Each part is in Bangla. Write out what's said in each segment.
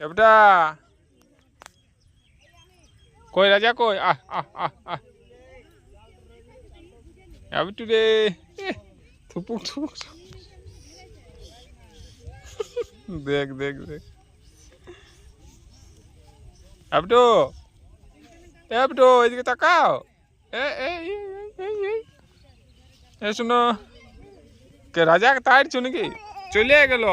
এবটা কই রাজা কই এবটু রে থুপুক থুপুক দেখ দেখ দেখ এবটু এবটু এদিকে তাকাও এ শোনো কে রাজা তাড়ছো নাকি চলিয়ে গেল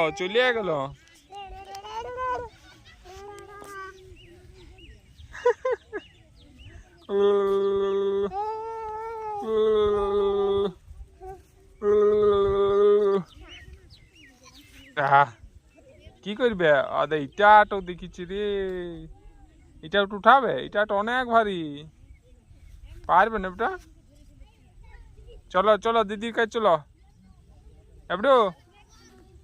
কি করবে আদে ইটাটো দেখিছি রে এটা উঠাবে এটা তো অনেক ভারী পারবে না এটা চলো চলো দিদির কাছে চলো এবড়ো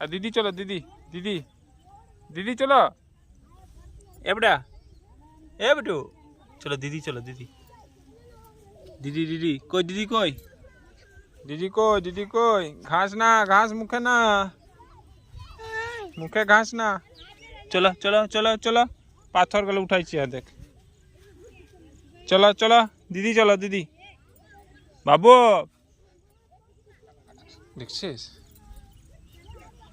দিদি চলো দিদি দিদি দিদি চলো এবড়া এবটু চলো দিদি চলো দিদি দিদি দিদি কই দিদি কই দিদি কই ঘাস না ঘাস মুখে না মুখে ঘাস না চলো চলো চলো চলো পাথর গুলো উঠাইছি দেখ চলো চলো দিদি চলো দিদি বাবু দেখছিস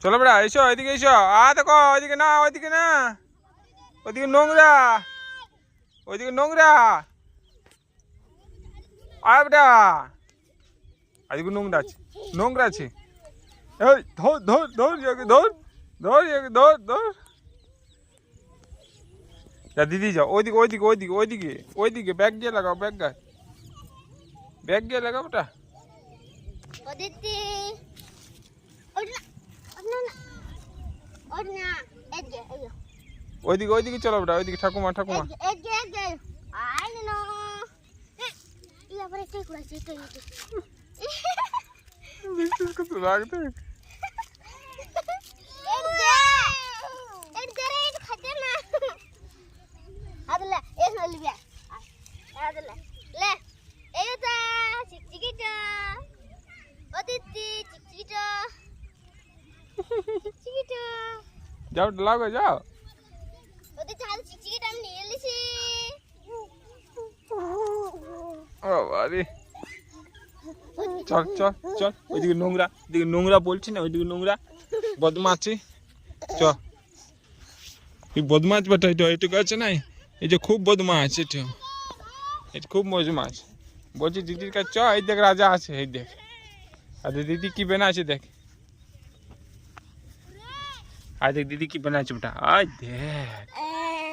চলো বেড়া এসো ওইদিকে এসো দেখো ওইদিকে না ওইদিকে নোংরা বেটা ওইদিকে নোংরা আছে এই ধর দিদি যাও ওইদিকে ব্যাগ দিয়ে লাগাও ব্যাগ দিয়ে লাগাও ওটা ওইদিকে চলো বেটা ওইদিকে ঠাকুমা রাখতে যাও লাগো যাও চল চল চল ওইদিকে নোংরা বলছি না ওইদিকে নোংরা বদমাছি চ এই বদমাছ বেটা এটুকু আছে না এই যে খুব বদমাছ এটা খুব বদমাছ বলছি দিদির কাছে চ এই দেখ রাজা আছে এই দেখ আর দিদি কি বানাচ্ছে দেখ আর দেখ দিদি কি বানাচ্ছে বেটা আয় দেখ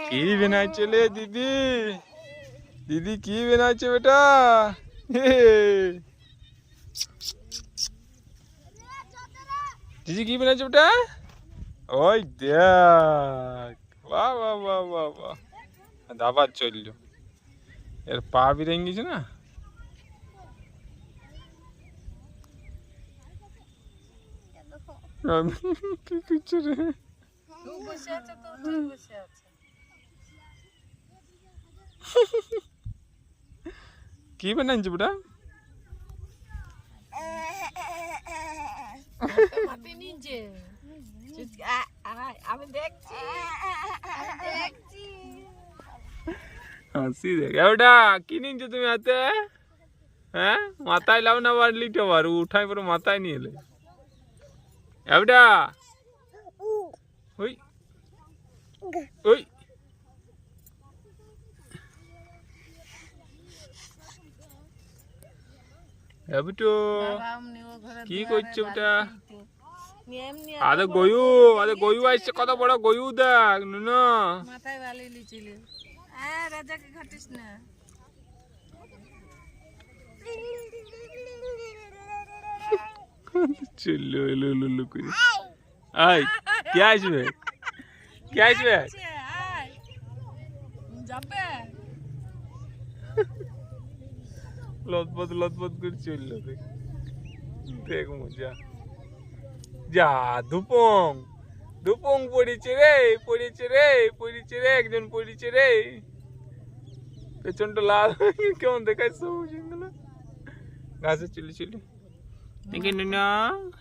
কি বানাচ্ছে লে দিদি কি বানাচ্ছে বেটা দিদি কি বানাচ্ছে বেটা ওই দেখ বাহ বাহ বাহ বাহ বাহ আবার চললো এর পা বিরেঙ্গে গেছে না কি করছে রে কি বানাইছে বেটা আমি দেখছি হাসি দেখ ওটা কি নিয়েছো তুমি হাতে হ্যাঁ মাথায় লাও না বার লিটো বার উঠাই পরে মাথায় নিয়ে এলে ওটা ওই ওই এবটো কি করছো ওটা আরে গয়ু আসছে কত বড় গয়ু দেখ নুনো মাথায় বালি লিছিলে রাজাকে ঘাটিস না চলো লুলু করে আই কে আসবে যাবে লতপত করে চললো দেখ মজা যা ধুপং পড়েছে রে একজন পড়েছে রে পেছনটা লাল কেমন দেখায় সবুজ ঘাসে চলি দেখে না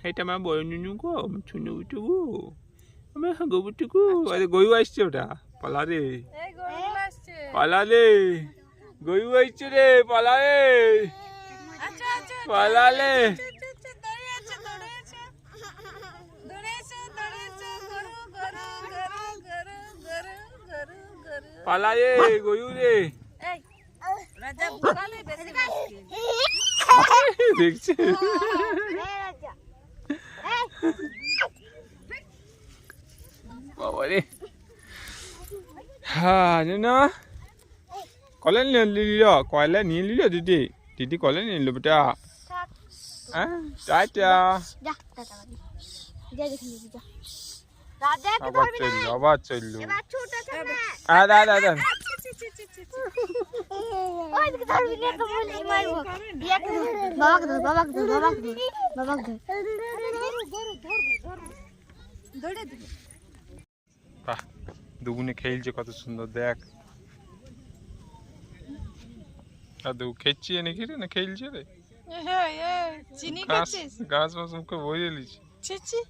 এটা আমার বড় নুনু গো আমার ছোট বুটু গো আমার হাগো বুটু গো আরে গয়ু আসছে ওটা পালা রে এই গরুগুলো আসছে। পালা রে গরু আইছে রে পালা রে আচ্ছা আচ্ছা পালালে দৌড়ে আছে দৌড়ে আছে দৌড়ে আছে দৌড়ে আছে গরু গরু গরু গরু গরু গরু গরু পালা রে গরু রে এই রাজা ভুলালে বেশি মুশকিল দেখছি বাবা রে হ্যাঁ না কলে নিয়ে নিল কয়লা নিয়ে নিল দিদি দিদি কলে নিয়ে নিল বেটা হ্যাঁ টাটা আবার চললো দাদা দাদা বাহ দুগুনে খেলছে কত সুন্দর দেখ দাদু খেলছি নাকি রে না খেলছে রে চিনি ঘাস খাচ্ছিস ঘাস মাস মুখে বইয়ে লিছি চেচি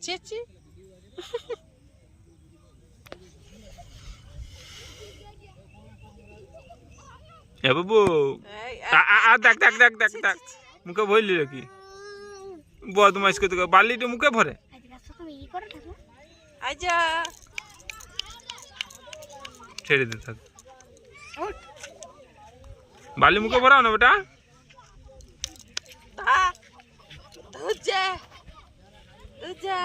চেচি এ বাবু দেখ দেখ দেখ দেখ দেখ মুখে ভরলি নাকি বদমাইশ করতে বালিটা মুখে ভরে আইজা ছেড়ে দে থাক বালি মুখে ভরাও না বেটা তুজা তুজা